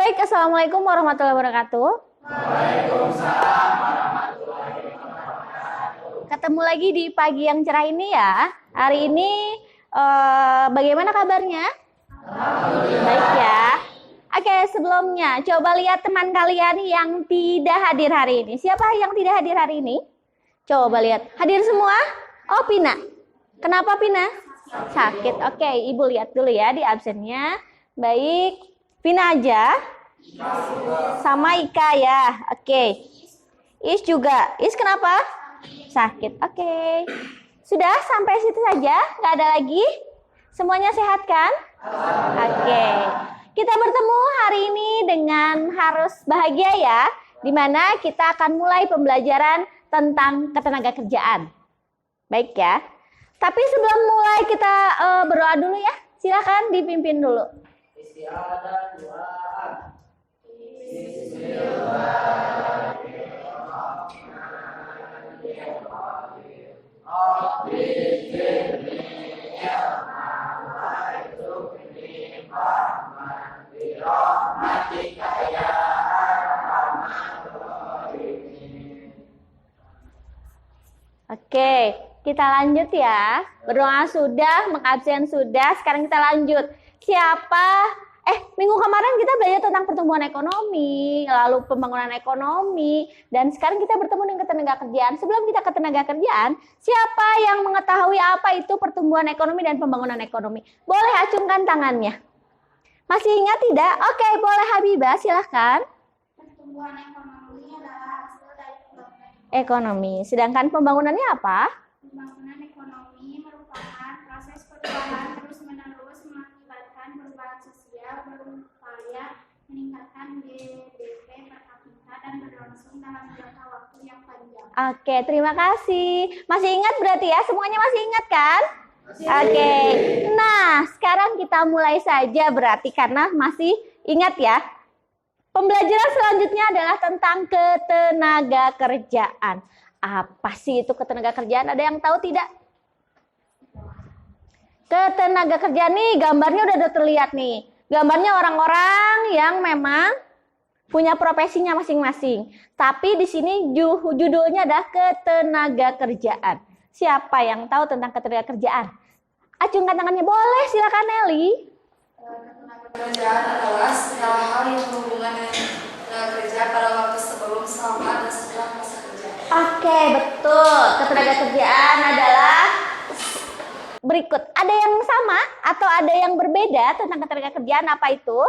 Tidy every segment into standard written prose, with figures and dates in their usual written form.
Baik, Assalamualaikum warahmatullahi wabarakatuh. Waalaikumsalam warahmatullahi wabarakatuh. Ketemu lagi di pagi yang cerah ini ya. Hari ini bagaimana kabarnya? Baik ya. Oke, sebelumnya coba lihat teman kalian yang tidak hadir hari ini. Siapa yang tidak hadir hari ini? Coba lihat. Hadir semua? Oh, Pina. Kenapa Pina? Sakit. Oke, Ibu lihat dulu ya di absennya. Baik. Pina aja. Sama Ika ya. Oke. Is juga. Is kenapa? Sakit. Oke. Sudah sampai situ saja? Nggak ada lagi? Semuanya sehat kan? Oke. Kita bertemu hari ini dengan harus bahagia ya. Dimana kita akan mulai pembelajaran tentang ketenagakerjaan. Baik ya. Tapi sebelum mulai kita berdoa dulu ya. Silakan dipimpin dulu. Istiadat doa. Oke, kita lanjut ya. Berdoa sudah, mengabsen sudah. Sekarang kita lanjut. Siapa? Minggu kemarin kita belajar tentang pertumbuhan ekonomi, lalu pembangunan ekonomi, dan sekarang kita bertemu dengan ketenagakerjaan. Sebelum kita ke ketenagakerjaan, siapa yang mengetahui apa itu pertumbuhan ekonomi dan pembangunan ekonomi? Boleh acungkan tangannya. Masih ingat tidak? Oke, boleh Habibah, silahkan. Pertumbuhan ekonomi adalah hasil dari pembangunan Ekonomi. Sedangkan pembangunannya apa? Pembangunan ekonomi merupakan proses perubahan terus-menerus mengakibatkan perubahan sosial berupaya meningkatkan GDP per kapita dan berlangsung dalam jangka waktu yang panjang. Oke, terima kasih. Masih ingat berarti ya? Semuanya masih ingat kan? Oke. Nah, sekarang kita mulai saja berarti karena masih ingat ya. Pembelajaran selanjutnya adalah tentang ketenagakerjaan. Apa sih itu ketenagakerjaan? Ada yang tahu tidak? Ketenagakerjaan nih, gambarnya udah terlihat nih. Gambarnya orang-orang yang memang punya profesinya masing-masing. Tapi di sini judulnya adalah ketenagakerjaan. Siapa yang tahu tentang ketenagakerjaan? Acungkan tangannya, boleh, silakan Nelly. Ketenagakerjaan adalah segala hal yang berhubungan dengan tenaga kerja pada waktu sebelum, selama, dan setelah masa kerja. Oke, betul. Ketenagakerjaan adalah berikut. Ada yang sama atau ada yang berbeda tentang ketenagakerjaan? Apa itu?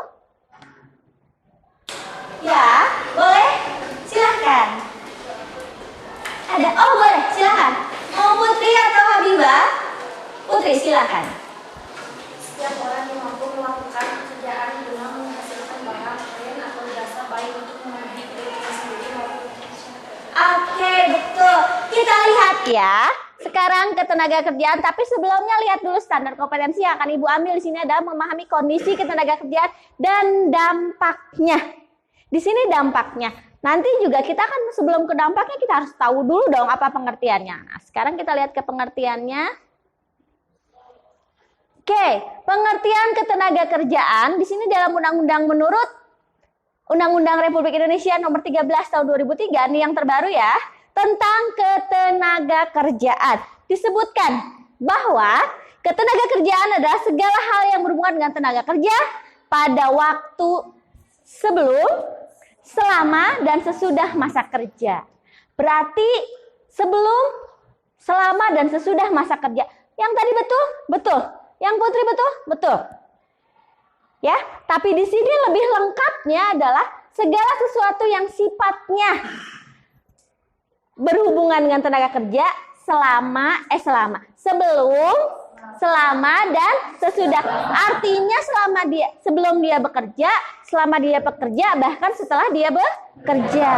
Ya, boleh? Silahkan. Ada? Oh, boleh. Silahkan. Mau Putri atau Habibah? Putri, silahkan. Setiap orang yang mampu melakukan pekerjaan guna menghasilkan barang, lain atau jasa baik untuk memenuhi kebutuhan sendiri maupun masyarakat. Oke, betul. Kita lihat ya. Sekarang ketenagakerjaan, tapi sebelumnya lihat dulu standar kompetensi yang akan Ibu ambil di sini adalah memahami kondisi ketenagakerjaan dan dampaknya. Di sini dampaknya. Nanti juga kita kan sebelum ke dampaknya kita harus tahu dulu dong apa pengertiannya. Nah, sekarang kita lihat ke pengertiannya. Oke, pengertian ketenagakerjaan di sini dalam undang-undang menurut Undang-Undang Republik Indonesia Nomor 13 Tahun 2003 nih yang terbaru ya, tentang ketenagakerjaan. Disebutkan bahwa ketenagakerjaan adalah segala hal yang berhubungan dengan tenaga kerja pada waktu sebelum, selama, dan sesudah masa kerja. Berarti sebelum, selama, dan sesudah masa kerja. Yang tadi betul? Betul. Yang Putri betul? Betul. Ya, tapi di sini lebih lengkapnya adalah segala sesuatu yang sifatnya berhubungan dengan tenaga kerja sebelum, selama, dan sesudah. Artinya sebelum dia bekerja, selama dia bekerja, bahkan setelah dia bekerja.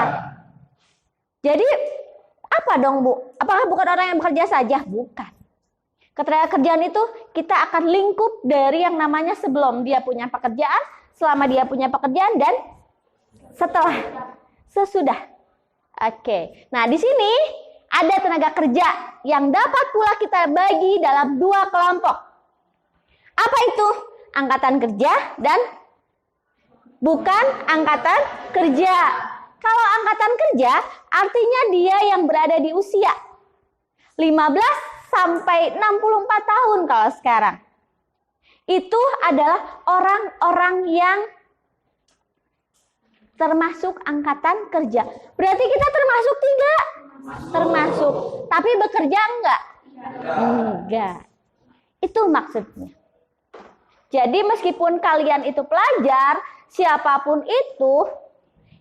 Jadi apa dong Bu? Apakah bukan orang yang bekerja saja? Bukan. Ketenagakerjaan itu kita akan lingkup dari yang namanya sebelum dia punya pekerjaan, selama dia punya pekerjaan, dan sesudah. Oke. Nah, di sini ada tenaga kerja yang dapat pula kita bagi dalam dua kelompok. Apa itu? Angkatan kerja dan bukan angkatan kerja. Kalau angkatan kerja artinya dia yang berada di usia 15 sampai 64 tahun kalau sekarang. Itu adalah orang-orang yang termasuk angkatan kerja. Berarti kita termasuk tidak? Termasuk. Tapi bekerja enggak? Enggak. Itu maksudnya. Jadi meskipun kalian itu pelajar, siapapun itu,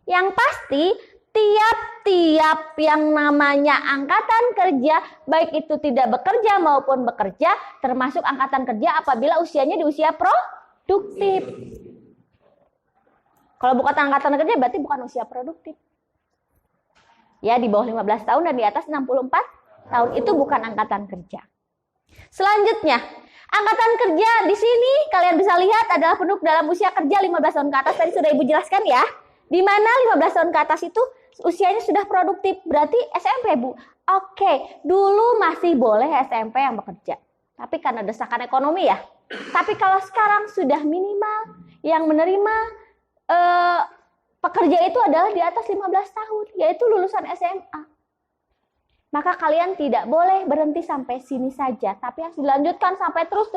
yang pasti tiap-tiap yang namanya angkatan kerja, baik itu tidak bekerja maupun bekerja, termasuk angkatan kerja apabila usianya di usia produktif. Kalau bukan angkatan kerja berarti bukan usia produktif. Ya, di bawah 15 tahun dan di atas 64 tahun itu bukan angkatan kerja. Selanjutnya, angkatan kerja di sini kalian bisa lihat adalah penduduk dalam usia kerja 15 tahun ke atas. Tadi sudah Ibu jelaskan ya. Di mana 15 tahun ke atas itu usianya sudah produktif, berarti SMP, Bu. Oke, dulu masih boleh SMP yang bekerja. Tapi karena desakan ekonomi ya. Tapi kalau sekarang sudah minimal yang menerima pekerja itu adalah di atas 15 tahun, yaitu lulusan SMA. Maka kalian tidak boleh berhenti sampai sini saja, tapi harus dilanjutkan sampai terus.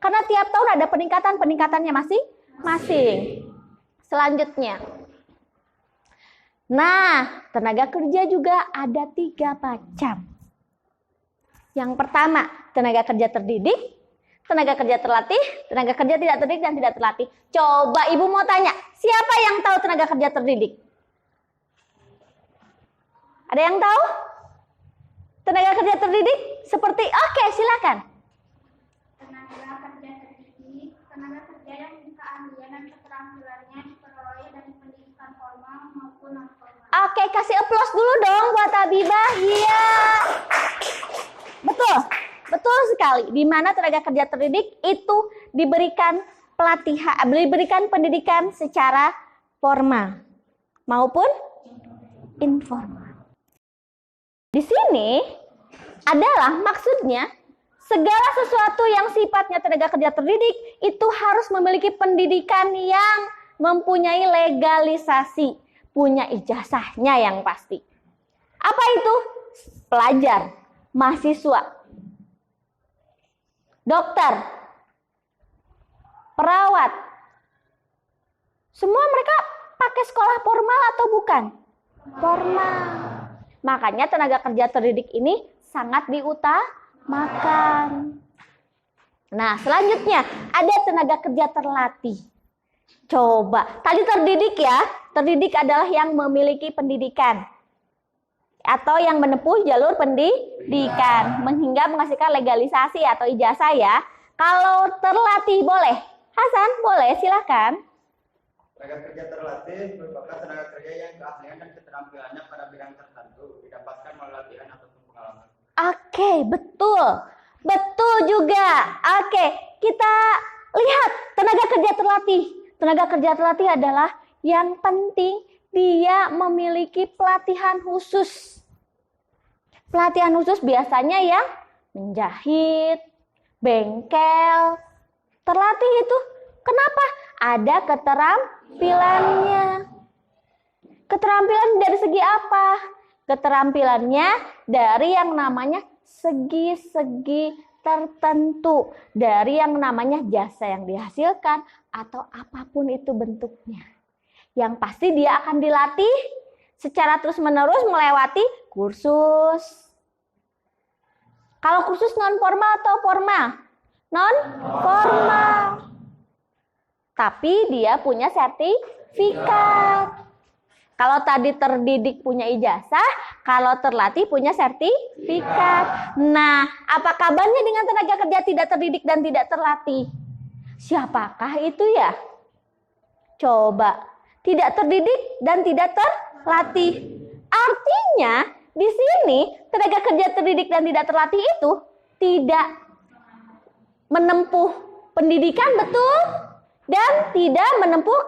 Karena tiap tahun ada peningkatannya masing-masing. Selanjutnya. Nah, tenaga kerja juga ada 3 macam. Yang pertama, tenaga kerja terdidik, tenaga kerja terlatih, tenaga kerja tidak terdidik dan tidak terlatih. Coba Ibu mau tanya, siapa yang tahu tenaga kerja terdidik? Ada yang tahu? Tenaga kerja terdidik seperti, oke, silakan. Tenaga kerja terdidik, tenaga kerja yang keahlian dan keterampilannya diperoleh dari pendidikan formal maupun non formal. Oke, kasih applause dulu dong buat Habibah. Iya. Betul sekali. Di mana tenaga kerja terdidik itu diberikan pelatihan, diberikan pendidikan secara formal maupun informal. Di sini adalah maksudnya segala sesuatu yang sifatnya tenaga kerja terdidik itu harus memiliki pendidikan yang mempunyai legalisasi, punya ijazahnya yang pasti. Apa itu? Pelajar, mahasiswa, dokter, perawat. Semua mereka pakai sekolah formal atau bukan? Formal. Makanya tenaga kerja terdidik ini sangat diutamakan. Nah, selanjutnya ada tenaga kerja terlatih. Coba, tadi terdidik ya. Terdidik adalah yang memiliki pendidikan atau yang menempuh jalur pendidikan hingga menghasilkan legalisasi atau ijazah ya. Kalau terlatih boleh. Hasan, boleh, silakan. Tenaga kerja terlatih merupakan tenaga kerja yang keahlian dan keterampilannya pada bidang tertentu didapatkan melalui latihan ataupun pengalaman. Oke, betul. Betul juga. Oke, kita lihat tenaga kerja terlatih. Tenaga kerja terlatih adalah yang penting dia memiliki pelatihan khusus. Pelatihan khusus biasanya yang menjahit, bengkel. Terlatih itu kenapa? Ada keterampilannya. Keterampilan dari segi apa? Keterampilannya dari yang namanya segi-segi tertentu. Dari yang namanya jasa yang dihasilkan atau apapun itu bentuknya. Yang pasti dia akan dilatih secara terus-menerus melewati kursus. Kalau kursus non-formal atau formal? Non-formal. Tapi dia punya sertifikat. Kalau tadi terdidik punya ijazah, kalau terlatih punya sertifikat. Nah, apa kabarnya dengan tenaga kerja tidak terdidik dan tidak terlatih? Siapakah itu ya? Coba, tidak terdidik dan tidak terlatih. Artinya, di sini tenaga kerja terdidik dan tidak terlatih itu tidak menempuh pendidikan, betul? Dan tidak menempuh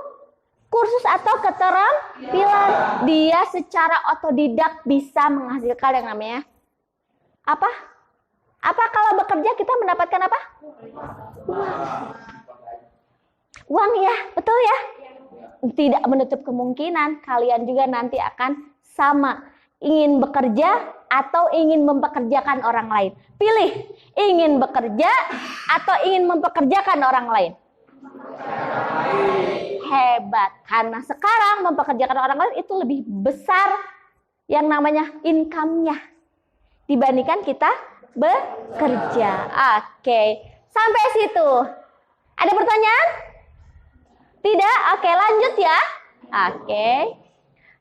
kursus atau keterampilan. Dia secara otodidak bisa menghasilkan yang namanya apa? Apa kalau bekerja kita mendapatkan apa? Uang ya, betul ya? tidak menutup kemungkinan kalian juga nanti akan sama. Ingin bekerja atau ingin mempekerjakan orang lain. Pilih, ingin bekerja atau ingin mempekerjakan orang lain. Hebat, karena sekarang mempekerjakan orang lain itu lebih besar yang namanya income-nya dibandingkan kita bekerja. Oke, sampai situ. Ada pertanyaan? Tidak? Oke, lanjut ya. Oke.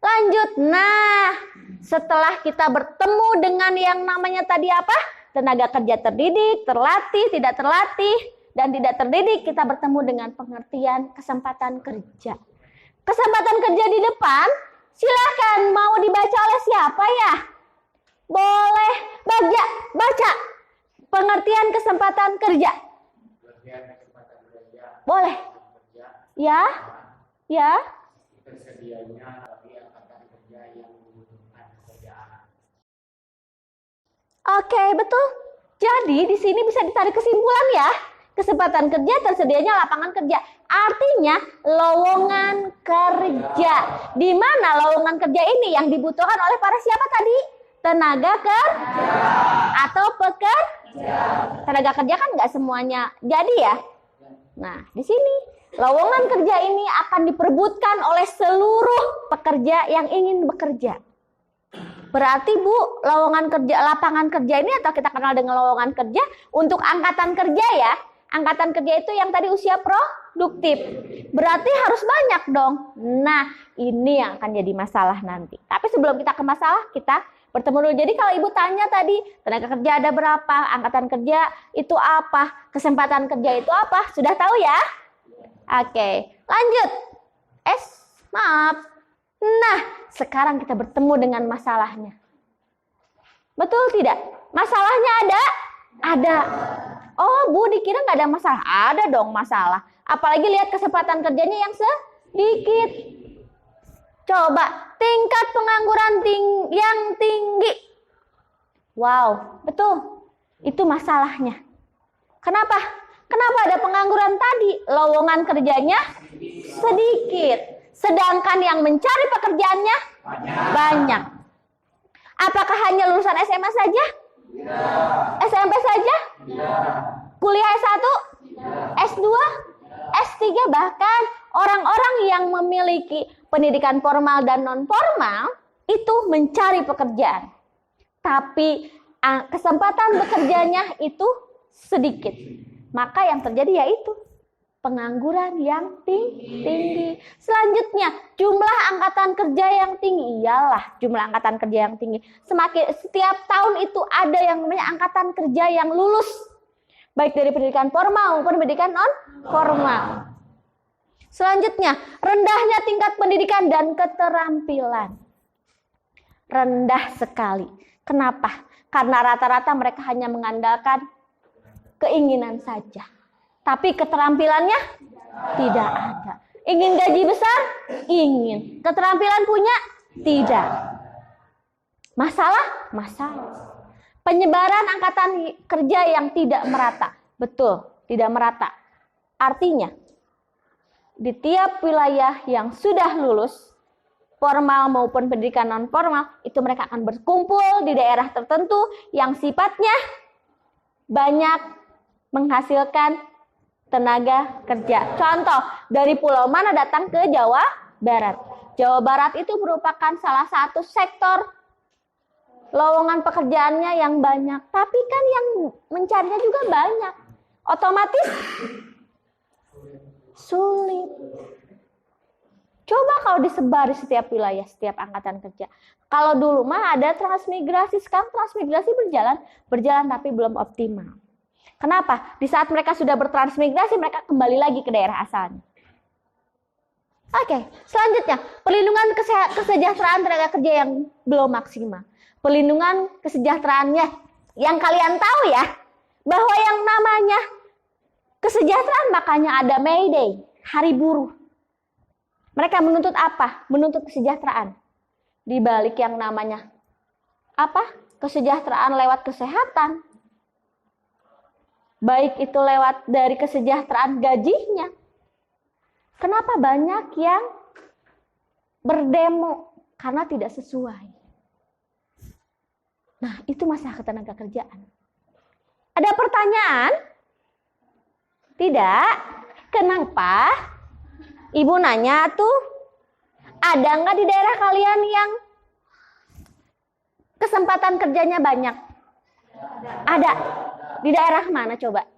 Lanjut. Nah, setelah kita bertemu dengan yang namanya tadi apa? Tenaga kerja terdidik, terlatih, tidak terlatih, dan tidak terdidik, kita bertemu dengan pengertian kesempatan kerja. Kesempatan kerja di depan, silakan mau dibaca oleh siapa ya? Boleh baca pengertian kesempatan kerja. Boleh. Ya. Ya. Tersedianya bagi angkatan kerja yang membutuhkan pekerjaan. Oke, betul. Jadi di sini bisa ditarik kesimpulan ya. Kesempatan kerja tersedianya lapangan kerja. Artinya lowongan kerja. Di mana lowongan kerja ini yang dibutuhkan oleh para siapa tadi? Tenaga kerja atau pekerja. Tenaga kerja kan nggak semuanya jadi ya. Nah, di sini lowongan kerja ini akan diperebutkan oleh seluruh pekerja yang ingin bekerja. Berarti Bu, lowongan kerja, lapangan kerja ini atau kita kenal dengan lowongan kerja untuk angkatan kerja ya. Angkatan kerja itu yang tadi usia produktif. Berarti harus banyak dong. Nah, ini yang akan jadi masalah nanti. Tapi sebelum kita ke masalah, kita bertemu dulu. Jadi kalau Ibu tanya tadi, tenaga kerja ada berapa? Angkatan kerja itu apa? Kesempatan kerja itu apa? Sudah tahu ya? Oke, lanjut. Maaf. Nah, sekarang kita bertemu dengan masalahnya. Betul tidak? Masalahnya ada? Ada. Oh, Bu, dikira nggak ada masalah. Ada dong masalah. Apalagi lihat kesempatan kerjanya yang sedikit. Coba, tingkat pengangguran yang tinggi. Wow, betul. Itu masalahnya. Kenapa? Kenapa ada pengangguran tadi? Lowongan kerjanya sedikit. Sedangkan yang mencari pekerjaannya banyak. Apakah hanya lulusan SMA saja? SMP saja? Kuliah S1? S2? S3? Bahkan orang-orang yang memiliki pendidikan formal dan non-formal itu mencari pekerjaan. Tapi kesempatan bekerjanya itu sedikit. Maka yang terjadi yaitu pengangguran yang tinggi. Selanjutnya, jumlah angkatan kerja yang tinggi. Iyalah, jumlah angkatan kerja yang tinggi. Setiap tahun itu ada yang namanya angkatan kerja yang lulus. Baik dari pendidikan formal maupun pendidikan non-formal. Selanjutnya, rendahnya tingkat pendidikan dan keterampilan. Rendah sekali. Kenapa? Karena rata-rata mereka hanya mengandalkan keinginan saja. Tapi keterampilannya tidak ada. Ingin gaji besar? Ingin. Keterampilan punya? Tidak. Masalah? Masalah. Penyebaran angkatan kerja yang tidak merata. Betul, tidak merata. Artinya, di tiap wilayah yang sudah lulus, formal maupun pendidikan non-formal, itu mereka akan berkumpul di daerah tertentu yang sifatnya banyak menghasilkan tenaga kerja. Contoh, dari pulau mana datang ke Jawa Barat. Jawa Barat itu merupakan salah satu sektor lowongan pekerjaannya yang banyak. Tapi kan yang mencarinya juga banyak. Otomatis sulit. Coba kalau disebar di setiap wilayah, setiap angkatan kerja. Kalau dulu mah ada transmigrasi, sekarang transmigrasi berjalan tapi belum optimal. Kenapa? Di saat mereka sudah bertransmigrasi, mereka kembali lagi ke daerah asalnya. Oke, selanjutnya, perlindungan kesejahteraan tenaga kerja yang belum maksimal. Perlindungan kesejahteraannya yang kalian tahu ya, bahwa yang namanya kesejahteraan makanya ada May Day, Hari Buruh. Mereka menuntut apa? Menuntut kesejahteraan. Di balik yang namanya apa? Kesejahteraan lewat kesehatan. Baik itu lewat dari kesejahteraan gajinya. Kenapa banyak yang berdemo karena tidak sesuai. Nah, itu masalah ketenaga kerjaan. Ada pertanyaan? Tidak? Kenapa? Ibu nanya tuh, ada nggak di daerah kalian yang kesempatan kerjanya banyak? Ada. Di daerah mana coba?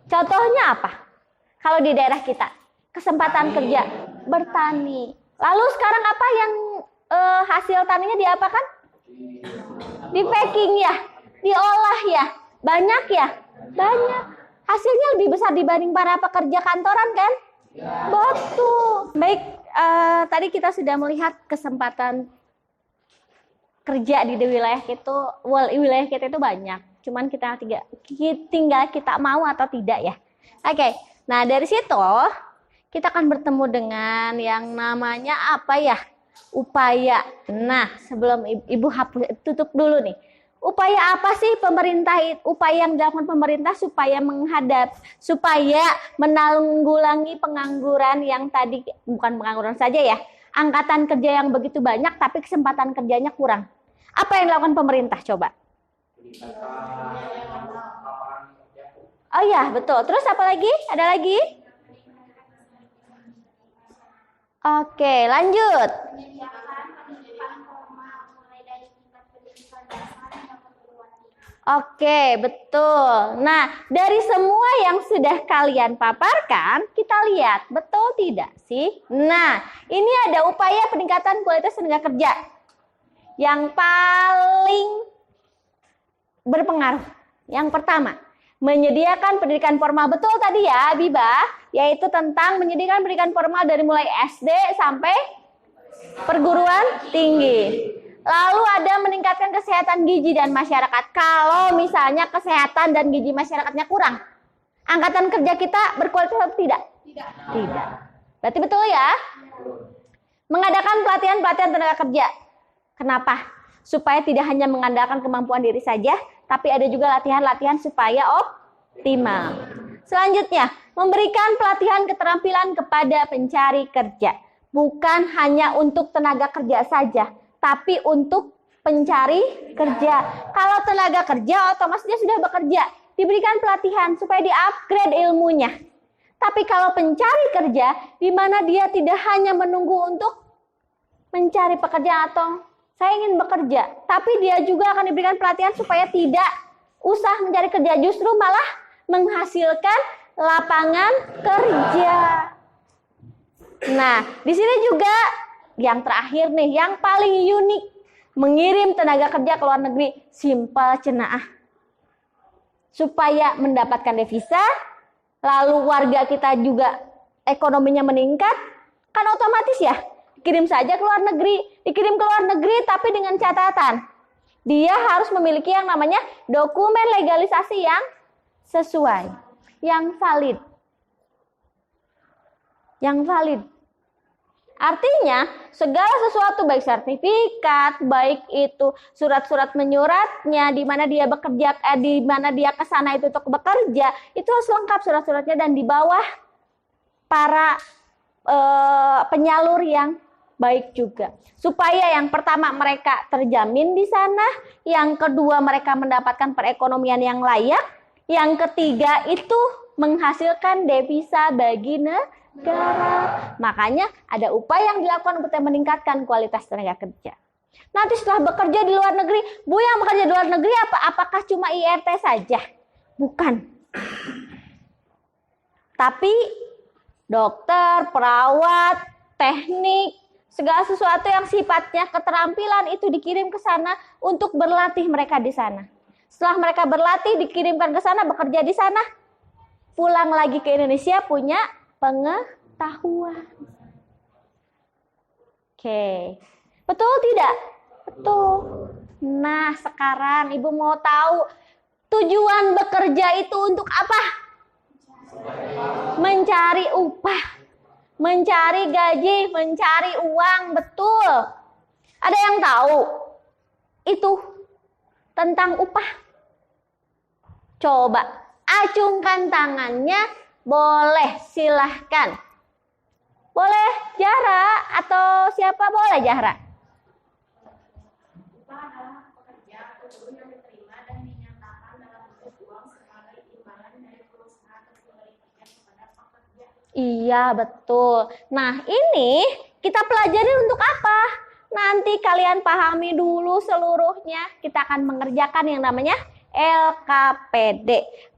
Contohnya apa? Kalau di daerah kita, kesempatan kerja bertani. Lalu sekarang apa yang hasil taninya diapakan? Di packing ya, diolah ya. Banyak ya? Banyak. Hasilnya lebih besar dibanding para pekerja kantoran kan? Betul. Baik, tadi kita sudah melihat kesempatan kerja di wilayah kita itu banyak. Cuman tinggal kita mau atau tidak ya. Oke. Nah, dari situ kita akan bertemu dengan yang namanya apa ya? Upaya. Nah, sebelum Ibu tutup dulu nih. Upaya apa sih upaya yang dilakukan pemerintah supaya menanggulangi pengangguran yang tadi, bukan pengangguran saja ya, angkatan kerja yang begitu banyak tapi kesempatan kerjanya kurang. Apa yang dilakukan pemerintah coba? Oh ya, betul. Terus apa lagi? Ada lagi? Oke, lanjut. Oke, betul. Nah, dari semua yang sudah kalian paparkan, kita lihat, betul tidak sih? Nah, ini ada upaya peningkatan kualitas tenaga kerja yang paling berpengaruh. Yang pertama, menyediakan pendidikan formal. Betul tadi ya, Biba, yaitu tentang menyediakan pendidikan formal dari mulai SD sampai perguruan tinggi. Lalu ada meningkatkan kesehatan gizi dan masyarakat. Kalau misalnya kesehatan dan gizi masyarakatnya kurang, angkatan kerja kita berkualitas atau tidak? Tidak. Berarti betul ya? Mengadakan pelatihan-pelatihan tenaga kerja. Kenapa? Supaya tidak hanya mengandalkan kemampuan diri saja, tapi ada juga latihan-latihan supaya optimal. Selanjutnya, memberikan pelatihan keterampilan kepada pencari kerja. Bukan hanya untuk tenaga kerja saja, tapi untuk pencari kerja. Kalau tenaga kerja otomatis dia sudah bekerja, diberikan pelatihan supaya di-upgrade ilmunya. Tapi kalau pencari kerja, di mana dia tidak hanya menunggu untuk mencari pekerjaan atau saya ingin bekerja, tapi dia juga akan diberikan pelatihan supaya tidak usah mencari kerja, justru malah menghasilkan lapangan kerja. Nah, di sini juga yang terakhir nih, yang paling unik, mengirim tenaga kerja ke luar negeri, simpel cenaah. Supaya mendapatkan devisa, lalu warga kita juga ekonominya meningkat, kan otomatis ya, dikirim saja ke luar negeri. Dikirim ke luar negeri tapi dengan catatan, dia harus memiliki yang namanya dokumen legalisasi yang sesuai, yang valid. Yang valid. Artinya, segala sesuatu baik sertifikat, baik itu surat-surat menyuratnya, di mana dia bekerja, di mana dia ke sana itu untuk bekerja, itu harus lengkap surat-suratnya dan di bawah para penyalur yang baik juga. Supaya yang pertama mereka terjamin di sana, yang kedua mereka mendapatkan perekonomian yang layak, yang ketiga itu menghasilkan devisa bagi negara. Makanya ada upaya yang dilakukan untuk meningkatkan kualitas tenaga kerja. Nanti setelah bekerja di luar negeri, Bu yang bekerja di luar negeri apakah cuma IRT saja? Bukan. Tapi dokter, perawat, teknik, segala sesuatu yang sifatnya keterampilan itu dikirim ke sana untuk berlatih mereka di sana. Setelah mereka berlatih, dikirimkan ke sana, bekerja di sana, pulang lagi ke Indonesia punya pengetahuan. Oke. Betul tidak? Betul. Nah, sekarang Ibu mau tahu tujuan bekerja itu untuk apa? Mencari upah, mencari gaji, mencari uang. Betul. Ada yang tahu itu tentang upah? Coba acungkan tangannya. Boleh, silahkan. Boleh Zahra atau siapa? Boleh Zahra. Upah adalah hak pekerja atau buruh yang diterima dan dinyatakan dalam bentuk uang sebagai imbalan dari perusahaan atas kebaikannya kepada pekerja. Iya, betul. Nah, ini kita pelajari untuk apa? Nanti kalian pahami dulu seluruhnya. Kita akan mengerjakan yang namanya LKPD.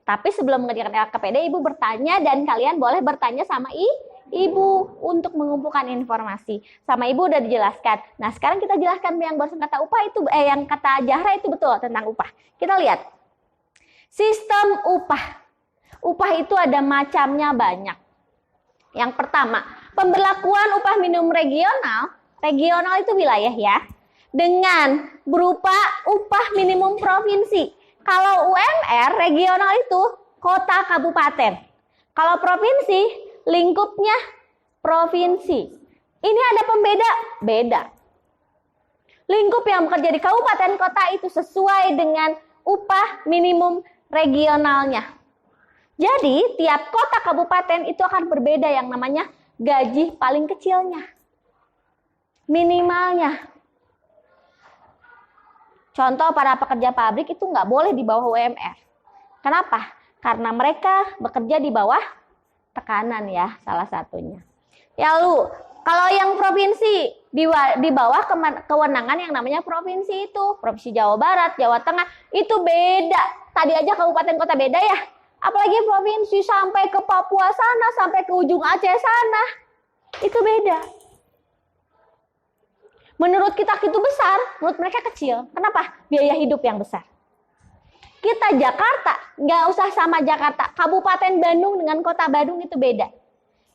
Tapi sebelum mengerjakan LKPD, Ibu bertanya dan kalian boleh bertanya sama Ibu untuk mengumpulkan informasi. Sama Ibu udah dijelaskan. Nah, sekarang kita jelaskan yang barusan kata upah itu, yang kata Zahra itu betul tentang upah. Kita lihat. Sistem upah. Upah itu ada macamnya banyak. Yang pertama, pemberlakuan upah minimum regional. Regional itu wilayah ya. Dengan berupa upah minimum provinsi. Kalau UMR regional itu kota kabupaten. Kalau provinsi lingkupnya provinsi. Ini ada pembeda? Beda. Lingkup yang bekerja di kabupaten kota itu sesuai dengan upah minimum regionalnya. Jadi tiap kota kabupaten itu akan berbeda yang namanya gaji paling kecilnya. Minimalnya. Contoh para pekerja pabrik itu nggak boleh di bawah UMR. Kenapa? Karena mereka bekerja di bawah tekanan ya, salah satunya. Ya lu, kalau yang provinsi di bawah kewenangan yang namanya provinsi itu, Provinsi Jawa Barat, Jawa Tengah, itu beda. Tadi aja kabupaten kota beda ya. Apalagi provinsi sampai ke Papua sana, sampai ke ujung Aceh sana. Itu beda. Menurut kita itu besar, menurut mereka kecil. Kenapa? Biaya hidup yang besar. Kita Jakarta, nggak usah sama Jakarta. Kabupaten Bandung dengan kota Bandung itu beda.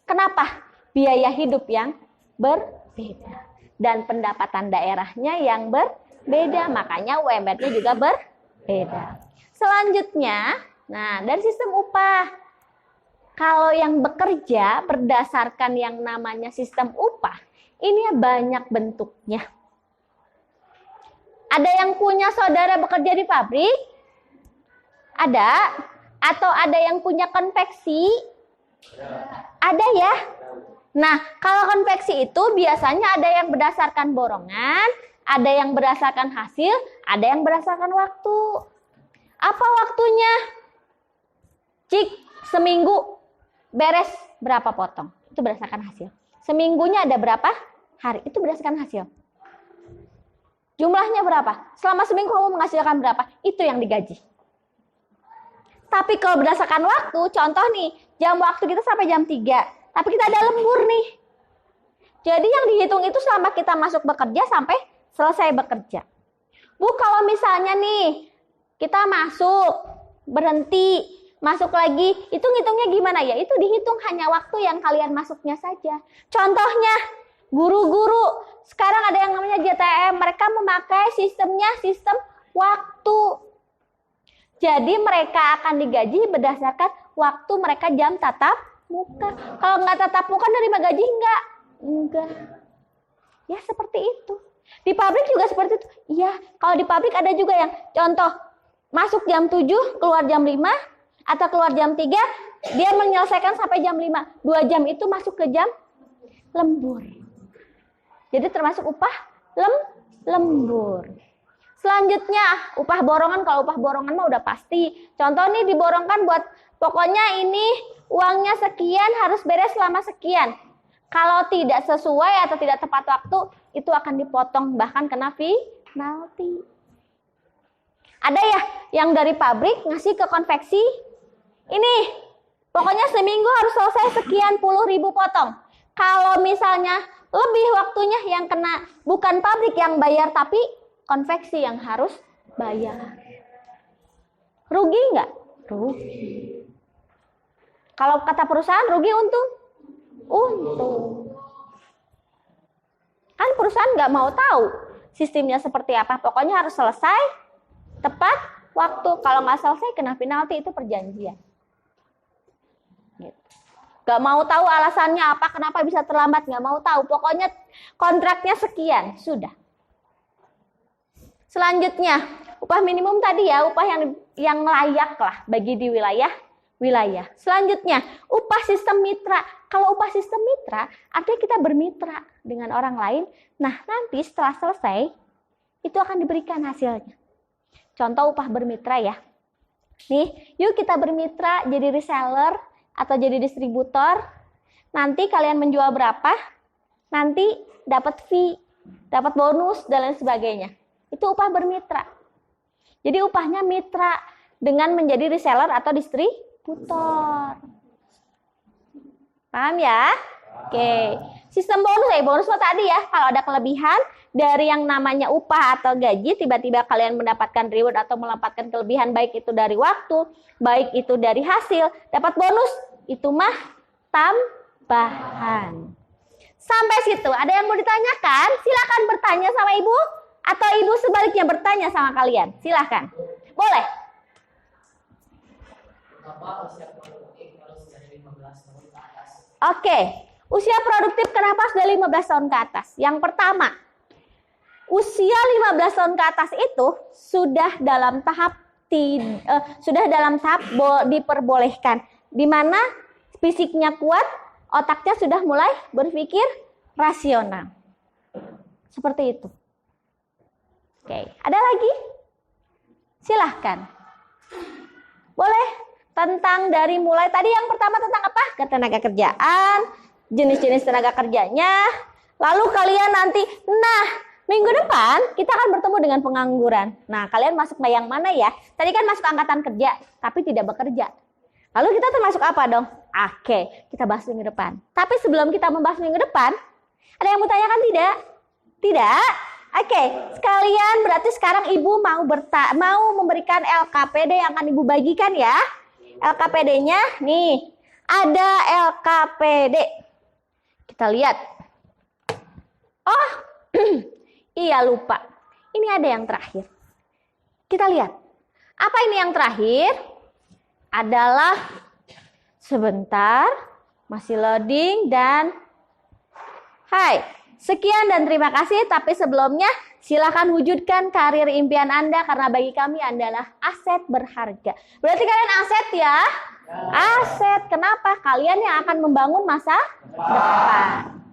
Kenapa? Biaya hidup yang berbeda. Dan pendapatan daerahnya yang berbeda. Makanya UMR-nya juga berbeda. Selanjutnya, nah dari sistem upah. Kalau yang bekerja berdasarkan yang namanya sistem upah, ini banyak bentuknya. Ada yang punya saudara bekerja di pabrik? Ada? Atau ada yang punya konveksi? Ada ya? Nah, kalau konveksi itu biasanya ada yang berdasarkan borongan, ada yang berdasarkan hasil, ada yang berdasarkan waktu. Apa waktunya? Cik, seminggu beres berapa potong? Itu berdasarkan hasil. Seminggunya ada berapa hari? Itu berdasarkan hasil. Jumlahnya berapa? Selama seminggu kamu menghasilkan berapa? Itu yang digaji. Tapi kalau berdasarkan waktu, contoh nih, jam waktu kita sampai jam 3. Tapi kita ada lembur nih. Jadi yang dihitung itu selama kita masuk bekerja sampai selesai bekerja. Bu, kalau misalnya nih, kita masuk, berhenti, masuk lagi, itu ngitungnya gimana ya? Itu dihitung hanya waktu yang kalian masuknya saja. Contohnya, guru-guru, sekarang ada yang namanya JTM, mereka memakai sistemnya sistem waktu. Jadi mereka akan digaji berdasarkan waktu mereka jam tatap muka. Kalau nggak tatap muka nerima gaji enggak? Enggak. Ya seperti itu. Di pabrik juga seperti itu. Iya, kalau di pabrik ada juga yang contoh, masuk jam 7, keluar jam 5, atau keluar jam 3, dia menyelesaikan sampai jam 5. 2 jam itu masuk ke jam lembur. Jadi termasuk upah lembur. Selanjutnya, upah borongan. Kalau upah borongan mah udah pasti. Contoh nih diborongkan buat, pokoknya ini uangnya sekian harus beres selama sekian. Kalau tidak sesuai atau tidak tepat waktu, itu akan dipotong, bahkan kena penalti. Ada ya yang dari pabrik ngasih ke konveksi, ini pokoknya seminggu harus selesai sekian puluh ribu potong. Kalau misalnya lebih waktunya, yang kena bukan pabrik yang bayar, tapi konveksi yang harus bayar. Rugi nggak? Rugi. Kalau kata perusahaan rugi untung? Untung. Kan perusahaan nggak mau tahu sistemnya seperti apa. Pokoknya harus selesai tepat waktu. Kalau nggak selesai kena penalti, itu perjanjian. Gitu. Gak mau tahu alasannya apa, kenapa bisa terlambat, gak mau tahu. Pokoknya kontraknya sekian, sudah. Selanjutnya, upah minimum tadi ya, upah yang layak lah bagi di wilayah. Selanjutnya, upah sistem mitra. Kalau upah sistem mitra, artinya kita bermitra dengan orang lain. Nah, nanti setelah selesai, itu akan diberikan hasilnya. Contoh upah bermitra ya. Nih, yuk kita bermitra jadi reseller atau jadi distributor. Nanti kalian menjual berapa, nanti dapat fee, dapat bonus, dan lain sebagainya. Itu upah bermitra. Jadi upahnya mitra dengan menjadi reseller atau distributor. Paham ya? Oke. Sistem bonus bonus tadi ya. Kalau ada kelebihan dari yang namanya upah atau gaji, tiba-tiba kalian mendapatkan reward atau mendapatkan kelebihan, baik itu dari waktu, baik itu dari hasil, dapat bonus, itu mah tambahan. Sampai situ, ada yang mau ditanyakan? Silakan bertanya sama ibu, atau ibu sebaliknya bertanya sama kalian. Silakan. Boleh. Kenapa usia produktif harus dari 15 tahun ke atas? Oke, usia produktif kenapa sudah 15 tahun ke atas? Yang pertama, usia 15 tahun ke atas itu sudah dalam tahap diperbolehkan, di mana fisiknya kuat, otaknya sudah mulai berpikir rasional. Seperti itu. Oke, ada lagi? Silahkan. Boleh. Tentang dari mulai tadi yang pertama tentang apa? Ketenaga kerjaan, jenis-jenis tenaga kerjanya. Lalu kalian nanti, minggu depan kita akan bertemu dengan pengangguran. Nah, kalian masuk yang mana ya? Tadi kan masuk angkatan kerja, tapi tidak bekerja. Lalu kita termasuk apa dong? Oke, kita bahas minggu depan. Tapi sebelum kita membahas minggu depan, ada yang mau tanyakan tidak? Tidak? Oke, sekalian berarti sekarang ibu mau memberikan LKPD yang akan ibu bagikan ya. LKPD-nya nih, ada LKPD. Kita lihat. Oh, iya lupa. Ini ada yang terakhir. Kita lihat. Apa ini yang terakhir? Adalah sebentar, masih loading dan hai. Sekian dan terima kasih, tapi sebelumnya silakan wujudkan karir impian Anda karena bagi kami adalah aset berharga. Berarti kalian aset ya? Aset. Kenapa? Kalian yang akan membangun masa depan.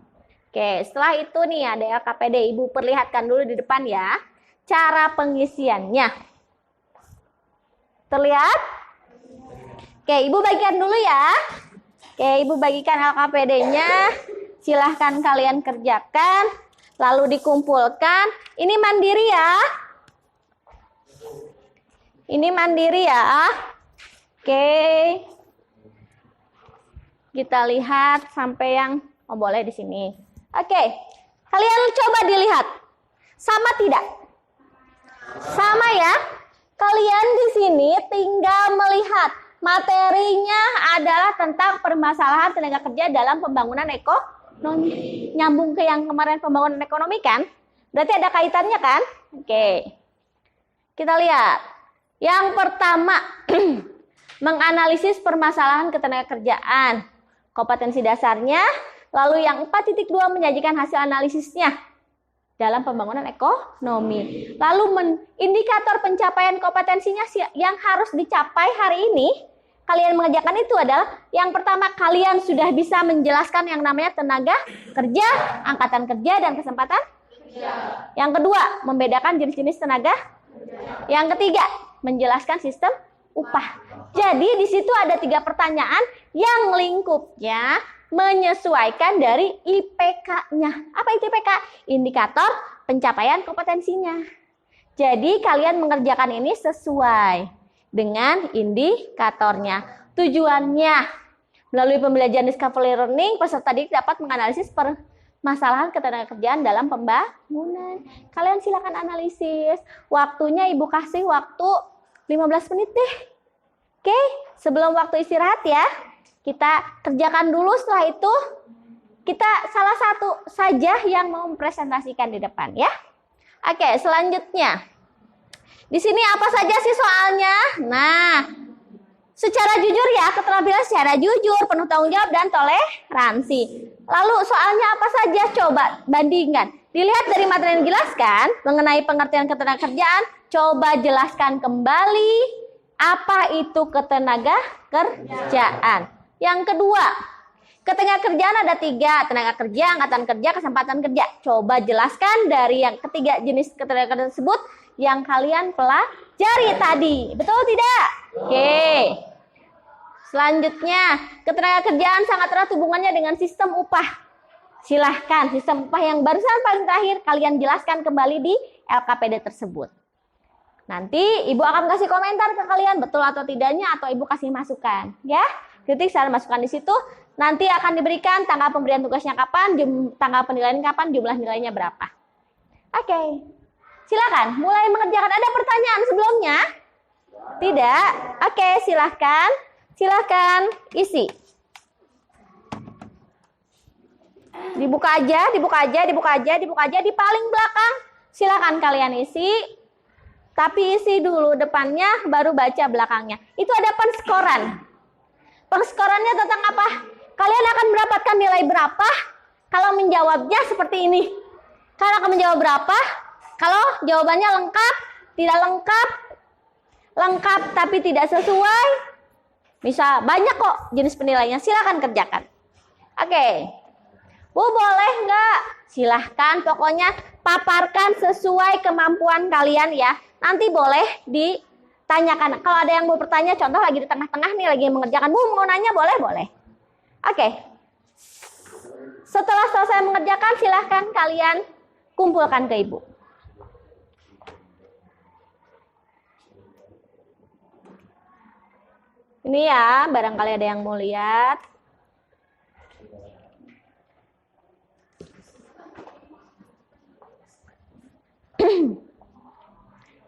Oke, setelah itu nih ada LKPD. Ibu perlihatkan dulu di depan ya. Cara pengisiannya. Terlihat? Oke, ibu bagikan dulu ya. Oke, ibu bagikan LKPD-nya. Silahkan kalian kerjakan, lalu dikumpulkan. Ini mandiri ya. Ini mandiri ya. Oke. Kita lihat sampai yang, boleh di sini. Oke. Kalian coba dilihat. Sama tidak? Sama ya. Kalian di sini tinggal melihat. Materinya adalah tentang permasalahan tenaga kerja dalam pembangunan ekonomi. Nyambung ke yang kemarin pembangunan ekonomi kan? Berarti ada kaitannya kan? Oke. Kita lihat. Yang pertama, menganalisis permasalahan ketenagakerjaan. Kompetensi dasarnya. Lalu yang 4.2 menyajikan hasil analisisnya dalam pembangunan ekonomi. Lalu indikator pencapaian kompetensinya yang harus dicapai hari ini. Kalian mengerjakan itu adalah yang pertama, kalian sudah bisa menjelaskan yang namanya tenaga kerja, angkatan kerja, dan kesempatan kerja. Yang kedua, membedakan jenis-jenis tenaga. Yang ketiga, menjelaskan sistem upah. Jadi di situ ada 3 pertanyaan yang lingkupnya menyesuaikan dari IPK-nya. Apa itu IPK? Indikator pencapaian kompetensinya. Jadi kalian mengerjakan ini sesuai dengan indikatornya. Tujuannya, melalui pembelajaran discovery learning, peserta didik dapat menganalisis permasalahan ketenagakerjaan dalam pembangunan. Kalian silakan analisis. Waktunya ibu kasih waktu 15 menit deh. Oke, sebelum waktu istirahat ya. Kita kerjakan dulu, setelah itu kita salah satu saja yang mau mempresentasikan di depan ya. Oke, selanjutnya. Di sini apa saja sih soalnya? Nah, secara jujur ya, keterampilan secara jujur, penuh tanggung jawab, dan toleransi. Lalu soalnya apa saja? Coba bandingkan. Dilihat dari materi yang dijelaskan mengenai pengertian ketenagakerjaan, coba jelaskan kembali apa itu ketenagakerjaan. Yang kedua, Ketenaga kerjaan ada 3, tenaga kerja, angkatan kerja, kesempatan kerja. Coba jelaskan dari yang ketiga jenis ketenaga kerja tersebut yang kalian pelajari tadi. Betul tidak? Oke. Selanjutnya, ketenaga kerjaan sangat erat hubungannya dengan sistem upah. Silahkan sistem upah yang barusan paling terakhir kalian jelaskan kembali di LKPD tersebut. Nanti Ibu akan kasih komentar ke kalian betul atau tidaknya atau Ibu kasih masukan, ya. Kritik saran masukan di situ. Nanti akan diberikan tanggal pemberian tugasnya kapan, tanggal penilaian kapan, jumlah nilainya berapa. Oke. Silakan mulai mengerjakan. Ada pertanyaan sebelumnya? Tidak? Oke, silahkan. Silahkan isi. Dibuka aja di paling belakang. Silakan kalian isi. Tapi isi dulu depannya baru baca belakangnya. Itu ada penskoran. Penskorannya tentang apa? Kalian akan mendapatkan nilai berapa kalau menjawabnya seperti ini. Kalian akan menjawab berapa? Kalau jawabannya lengkap, tidak lengkap, lengkap tapi tidak sesuai. Bisa banyak kok jenis penilaiannya. Silakan kerjakan. Oke. Bu, boleh nggak? Silahkan, pokoknya paparkan sesuai kemampuan kalian ya. Nanti boleh ditanyakan. Kalau ada yang mau bertanya, contoh lagi di tengah-tengah nih, lagi mengerjakan. Bu, mau nanya boleh? Boleh. Oke. Setelah selesai mengerjakan, silahkan kalian kumpulkan ke Ibu. Ini ya, barangkali ada yang mau lihat.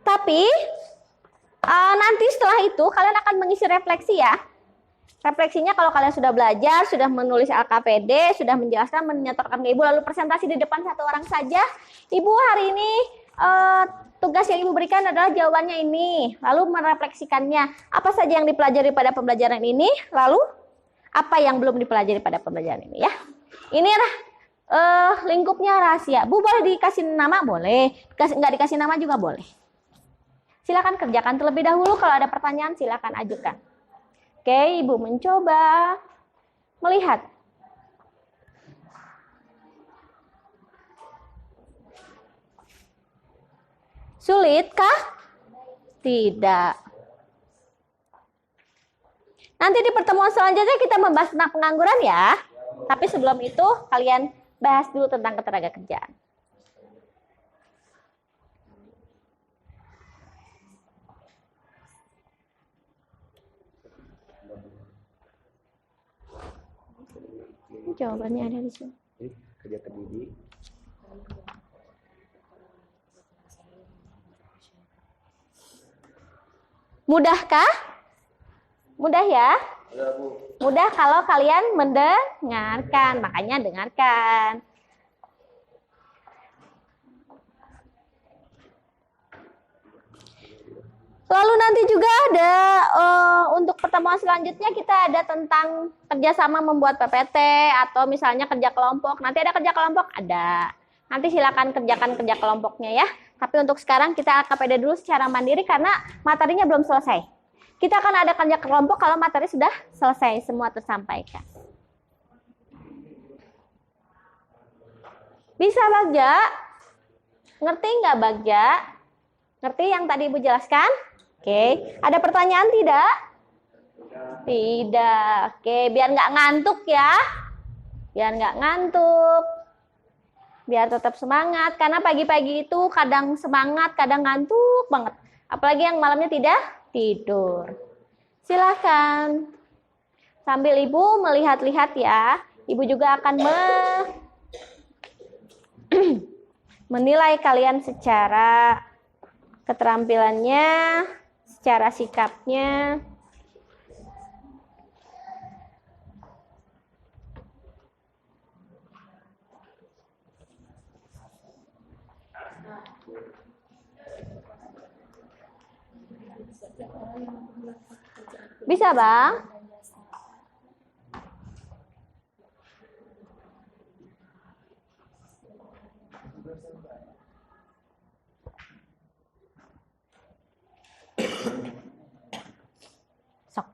Tapi nanti setelah itu kalian akan mengisi refleksi ya. Refleksinya kalau kalian sudah belajar, sudah menulis LKPD, sudah menjelaskan, menyetorkan ke Ibu, lalu presentasi di depan satu orang saja. Ibu hari ini tugas yang Ibu berikan adalah jawabannya ini. Lalu merefleksikannya. Apa saja yang dipelajari pada pembelajaran ini, lalu apa yang belum dipelajari pada pembelajaran ini ya. Ini lingkupnya rahasia. Bu, boleh dikasih nama? Boleh. Nggak dikasih nama juga boleh. Silakan kerjakan terlebih dahulu. Kalau ada pertanyaan silakan ajukan. Oke, Ibu mencoba melihat. Sulit kah? Tidak. Nanti di pertemuan selanjutnya kita membahas tentang pengangguran ya. Tapi sebelum itu kalian bahas dulu tentang ketenaga kerjaan. Jawabannya ada di sini. Kerja terdidik. Mudahkah? Mudah ya? Mudah, Bu. Mudah kalau kalian mendengarkan, makanya dengarkan. Lalu nanti juga ada untuk pertemuan selanjutnya kita ada tentang kerjasama membuat PPT atau misalnya kerja kelompok. Nanti ada kerja kelompok? Ada. Nanti silakan kerjakan kerja kelompoknya ya. Tapi untuk sekarang kita LKPD dulu secara mandiri karena materinya belum selesai. Kita akan ada kerja kelompok kalau materi sudah selesai, semua tersampaikan. Bisa Bagja? Ngerti nggak Bagja? Ngerti yang tadi Ibu jelaskan? Oke, ada pertanyaan tidak? Tidak. Oke, biar nggak ngantuk ya. Biar nggak ngantuk. Biar tetap semangat. Karena pagi-pagi itu kadang semangat, kadang ngantuk banget. Apalagi yang malamnya tidak tidur. Silahkan. Sambil Ibu melihat-lihat ya. Ibu juga akan menilai kalian secara keterampilannya, secara sikapnya. Bisa, Bang? Sok.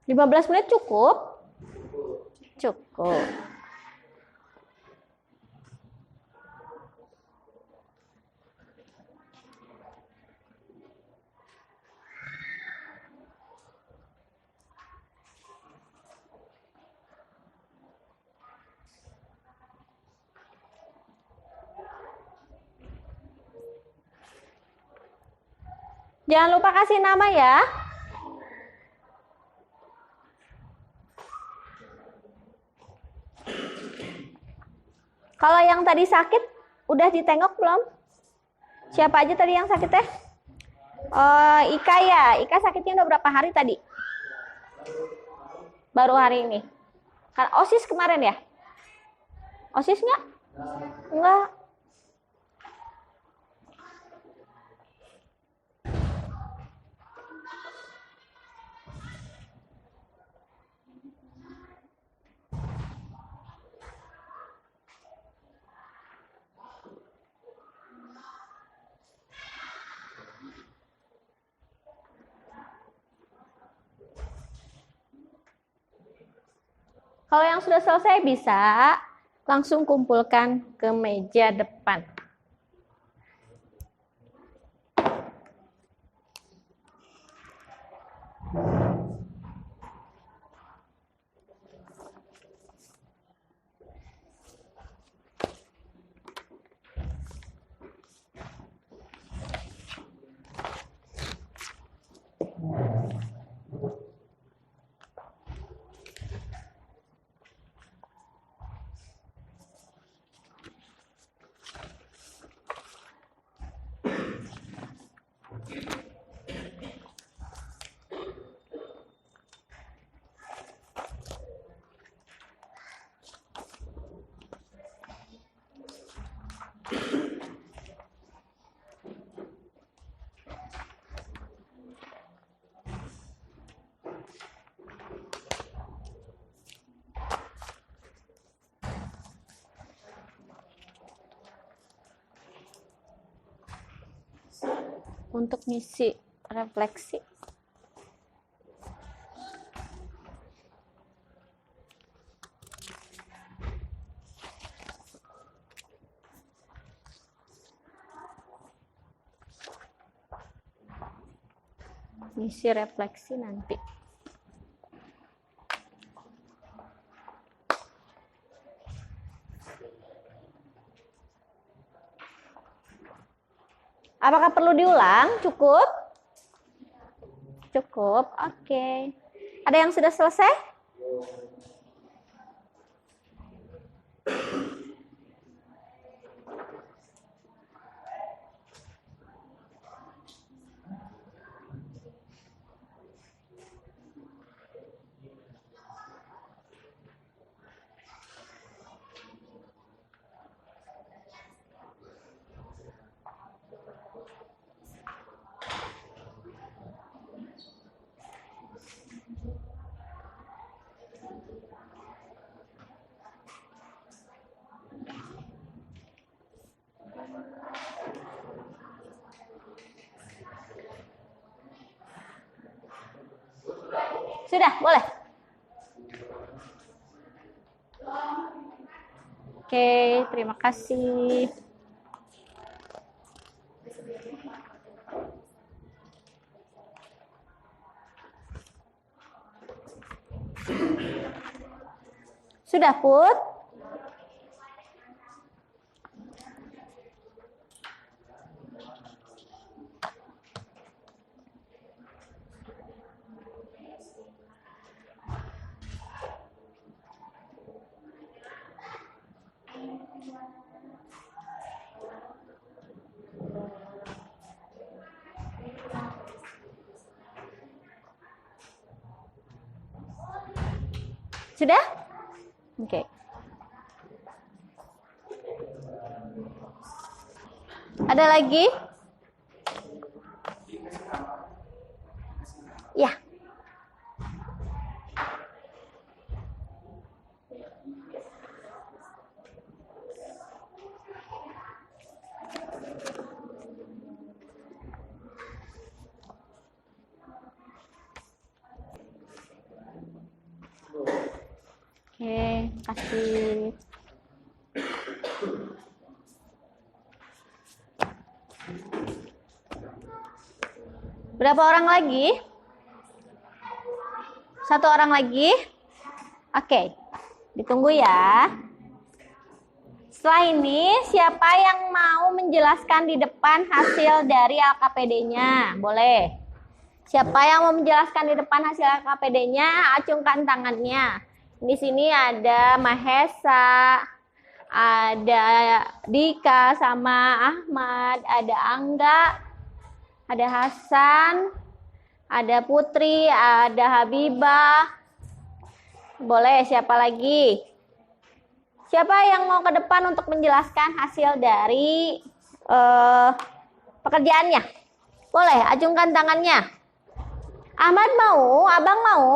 15 menit cukup? Cukup. Jangan lupa kasih nama ya. Kalau yang tadi sakit, udah ditengok belum? Siapa aja tadi yang sakit teh? Ika ya. Ika sakitnya udah berapa hari tadi? Baru hari ini. Kan OSIS kemarin ya? OSIS nggak? Enggak. Kalau yang sudah selesai bisa langsung kumpulkan ke meja depan. Untuk ngisi refleksi. Ngisi refleksi nanti. Apakah perlu diulang? Cukup? Cukup, oke. Ada yang sudah selesai? Sudah, boleh. Oke, terima kasih. Sudah, Put? Sudah? Oke. Ada lagi? Ya. Berapa orang lagi? 1 orang lagi? Oke, ditunggu ya. Setelah ini, siapa yang mau menjelaskan di depan hasil dari LKPD-nya? Boleh. Siapa yang mau menjelaskan di depan hasil LKPD-nya? Acungkan tangannya. Di sini ada Mahesa, ada Dika sama Ahmad, ada Angga, ada Hasan, ada Putri, ada Habibah. Boleh, siapa lagi? Siapa yang mau ke depan untuk menjelaskan hasil dari pekerjaannya? Boleh, acungkan tangannya. Ahmad mau? Abang mau?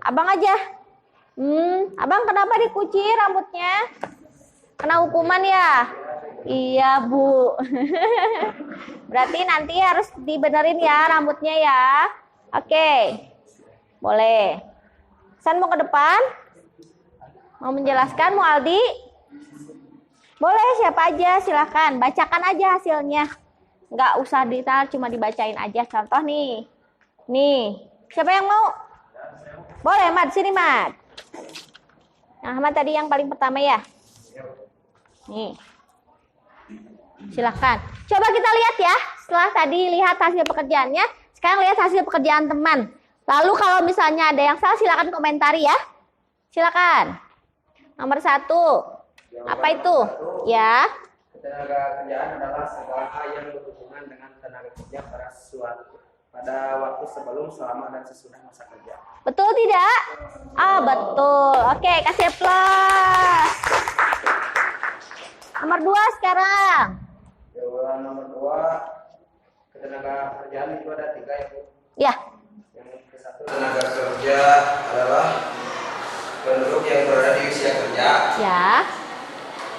Abang aja. Abang kenapa dicuci rambutnya? Kena hukuman ya? Iya, Bu. Berarti nanti harus dibenerin ya rambutnya ya. Oke. Boleh. San mau ke depan? Mau menjelaskan, mau Aldi? Boleh, siapa aja, silahkan. Bacakan aja hasilnya. Nggak usah detail, cuma dibacain aja. Contoh nih. Nih, siapa yang mau? Boleh, Mat. Sini, Mat. Nah, Ahmad tadi yang paling pertama ya? Nih. Silahkan. Coba kita lihat ya. Setelah tadi lihat hasil pekerjaannya, sekarang lihat hasil pekerjaan teman. Lalu kalau misalnya ada yang salah, silakan komentari ya. Silakan. Nomor 1. Apa itu? Ya. Tenaga kerjaan adalah segala hal yang berhubungan dengan tenaga kerja pada waktu sebelum, selama, dan sesudah masa kerja. Betul tidak? Betul. Oke, kasih plus. Nomor 2 sekarang. Jawaban nomor 2, ketenaga kerjaan itu ada 3 ya, Bu. Ya. Yang ke-1, tenaga kerja adalah penduduk yang berada di usia kerja. Ya.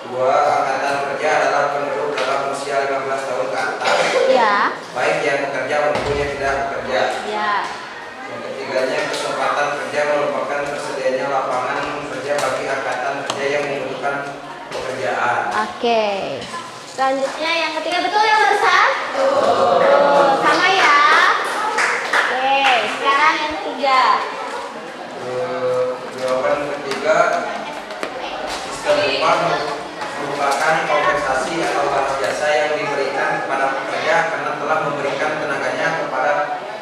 2, angkatan kerja adalah penduduk dalam usia 15 tahun ke atas. Ya. Baik yang bekerja maupun yang tidak bekerja. Ya. Yang ketiganya, kesempatan kerja merupakan tersedianya lapangan kerja bagi angkatan kerja yang membutuhkan pekerjaan. Oke. Selanjutnya yang ketiga, betul yang barusan? Betul. Sama ya. Oke, sekarang yang ketiga. Jawaban ketiga, sistem upah merupakan kompensasi atau balas jasa yang diberikan kepada pekerja karena telah memberikan tenaganya kepada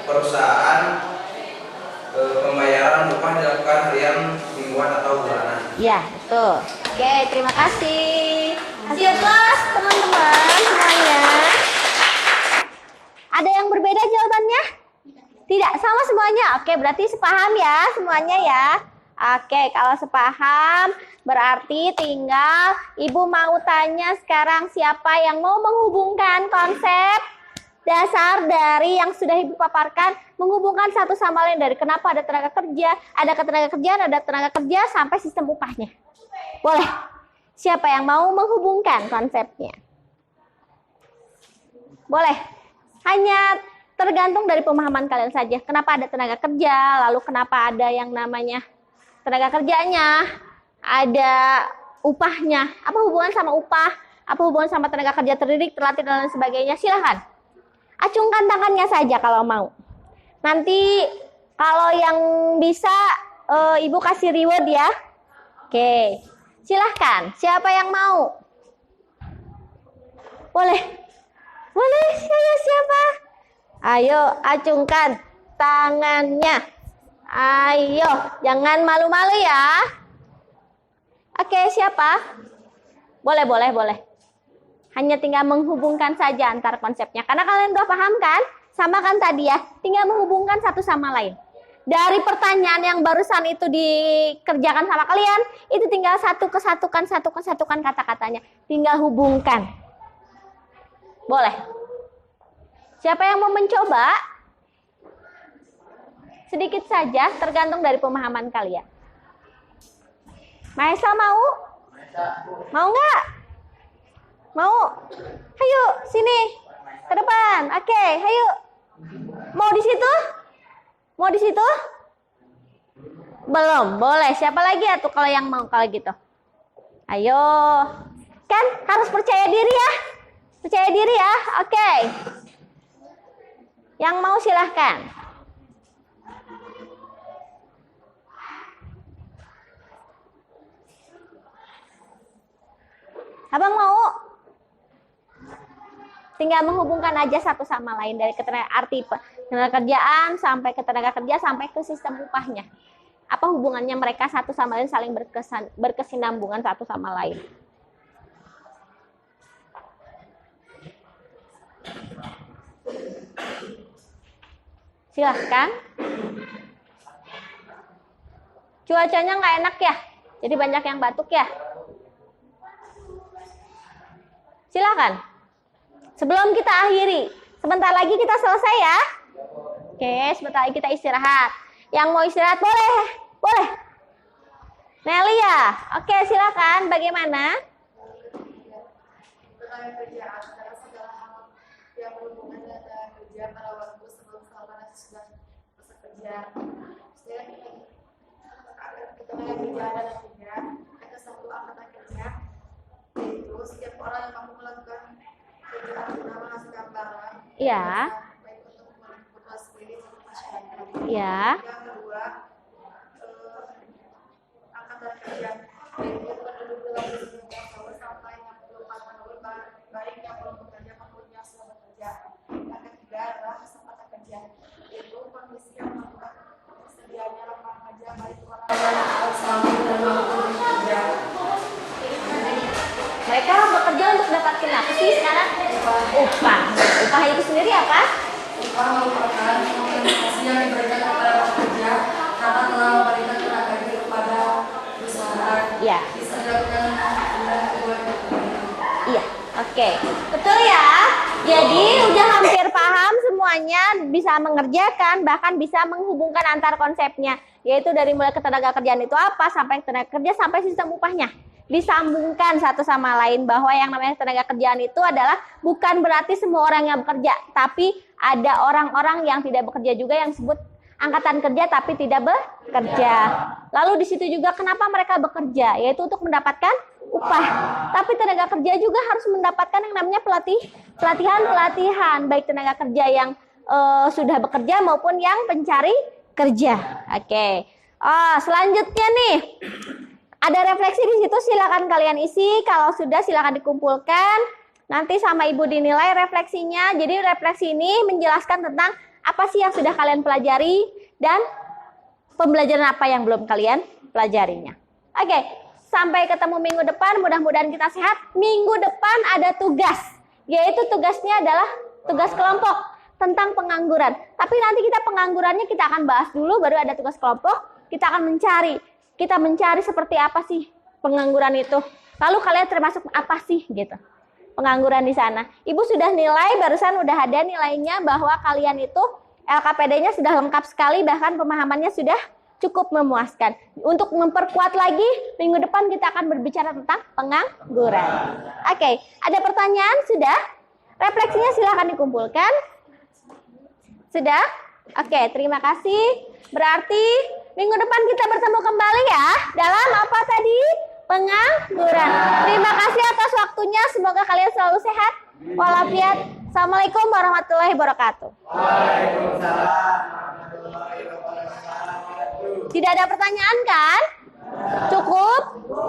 perusahaan. Pembayaran upah dilakukan harian, mingguan, atau bulanan. Ya, betul. Oke, terima kasih. Hasil plus teman-teman semuanya. Ada yang berbeda jawabannya? Tidak, sama semuanya. Oke, berarti sepaham ya semuanya ya. Oke, kalau sepaham berarti tinggal Ibu mau tanya sekarang siapa yang mau menghubungkan konsep dasar dari yang sudah Ibu paparkan, menghubungkan satu sama lain dari kenapa ada tenaga kerja, ada ketenaga kerjaan, ada tenaga kerja sampai sistem upahnya. Boleh. Siapa yang mau menghubungkan konsepnya? Boleh. Hanya tergantung dari pemahaman kalian saja. Kenapa ada tenaga kerja, lalu kenapa ada yang namanya tenaga kerjanya, ada upahnya. Apa hubungan sama upah? Apa hubungan sama tenaga kerja terdidik, terlatih, dan lain sebagainya? Silahkan. Acungkan tangannya saja kalau mau. Nanti kalau yang bisa Ibu kasih reward ya. Oke. Silahkan. Siapa yang mau? Boleh. Boleh. Saya siapa? Ayo acungkan tangannya. Ayo. Jangan malu-malu ya. Oke, siapa? Boleh, boleh, boleh. Hanya tinggal menghubungkan saja antar konsepnya. Karena kalian udah paham kan? Sama kan tadi ya? Tinggal menghubungkan satu sama lain. Dari pertanyaan yang barusan itu dikerjakan sama kalian, itu tinggal satukan kata-katanya. Tinggal hubungkan. Boleh. Siapa yang mau mencoba? Sedikit saja, tergantung dari pemahaman kalian. Maesa mau? Mau nggak? Mau? Ayo, sini. Ke depan. Oke, ayo. Mau di situ? Mau di situ? Belum. Boleh. Siapa lagi ya tuh kalau yang mau kalau gitu? Ayo. Kan harus percaya diri ya. Percaya diri ya. Oke. Yang mau silahkan. Abang mau? Tinggal menghubungkan aja satu sama lain dari arti tenaga kerjaan sampai ke tenaga kerja sampai ke sistem upahnya. Apa hubungannya mereka satu sama lain saling berkesinambungan satu sama lain. Silahkan. Cuacanya nggak enak ya? Jadi banyak yang batuk ya? Silakan. Sebelum kita akhiri, sebentar lagi kita selesai ya. Oke, sebentar lagi kita istirahat. Yang mau istirahat boleh, boleh. Nelly ya, oke silakan. Bagaimana? Tenaga kerja adalah segala hal yang berhubungan dengan kerja pada waktu sebelum selamanya sudah masa kerja. Saya ingin tenaga kerja adalah tiga, ada satu angkatan kerja, yaitu setiap orang yang mampu melakukan kerjaan guna menghasilkan barang. Iya. Baik untuk kebutuhan sendiri maupun masyarakat. Iya. Yang kedua, angkatan kerja, yaitu penduduk dalam usia tahun sampai 64 tahun, baik yang belum bekerja maupun yang sudah bekerja. Yang ketiga adalah kesempatan kerja, yaitu kondisi yang membuat tersedianya lapangan kerja baik orang yang selama dan maupun bekerja. Mereka bekerja untuk mendapatkan apa sih sekarang? Upah. Upah itu sendiri apa? Upah merupakan kompensasi yang diberikan kepada pekerja karena telah memberikan tenaganya kepada perusahaan. Iya. Bisa dilakukan dengan kedua. Iya. Oke. Betul ya. Jadi udah hampir paham semuanya, bisa mengerjakan, bahkan bisa menghubungkan antar konsepnya, yaitu dari mulai ketenaga kerjaan itu apa sampai tenaga kerja sampai sistem upahnya. Disambungkan satu sama lain bahwa yang namanya tenaga kerjaan itu adalah bukan berarti semua orang yang bekerja, tapi ada orang-orang yang tidak bekerja juga yang disebut angkatan kerja tapi tidak bekerja. Lalu di situ juga kenapa mereka bekerja, yaitu untuk mendapatkan upah. Tapi tenaga kerja juga harus mendapatkan yang namanya pelatihan, baik tenaga kerja yang sudah bekerja maupun yang pencari kerja. Oke. Selanjutnya nih. Ada refleksi di situ, silakan kalian isi. Kalau sudah silakan dikumpulkan. Nanti sama Ibu dinilai refleksinya. Jadi refleksi ini menjelaskan tentang apa sih yang sudah kalian pelajari dan pembelajaran apa yang belum kalian pelajarinya. Oke, sampai ketemu minggu depan. Mudah-mudahan kita sehat. Minggu depan ada tugas, yaitu tugasnya adalah tugas kelompok tentang pengangguran. Tapi nanti kita penganggurannya kita akan bahas dulu, baru ada tugas kelompok. Kita akan mencari seperti apa sih pengangguran itu. Lalu kalian termasuk apa sih gitu pengangguran di sana. Ibu sudah nilai, barusan udah ada nilainya bahwa kalian itu LKPD-nya sudah lengkap sekali, bahkan pemahamannya sudah cukup memuaskan. Untuk memperkuat lagi, minggu depan kita akan berbicara tentang pengangguran. Oke, ada pertanyaan? Sudah? Refleksinya silahkan dikumpulkan. Sudah? Oke, terima kasih. Berarti minggu depan kita bertemu kembali ya dalam apa tadi? Pengangguran. Terima kasih atas waktunya. Semoga kalian selalu sehat walafiat. Assalamualaikum warahmatullahi wabarakatuh. Waalaikumsalam warahmatullahi wabarakatuh. Tidak ada pertanyaan kan? Cukup?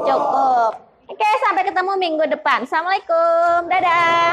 Cukup. Oke, sampai ketemu minggu depan. Assalamualaikum. Dadah.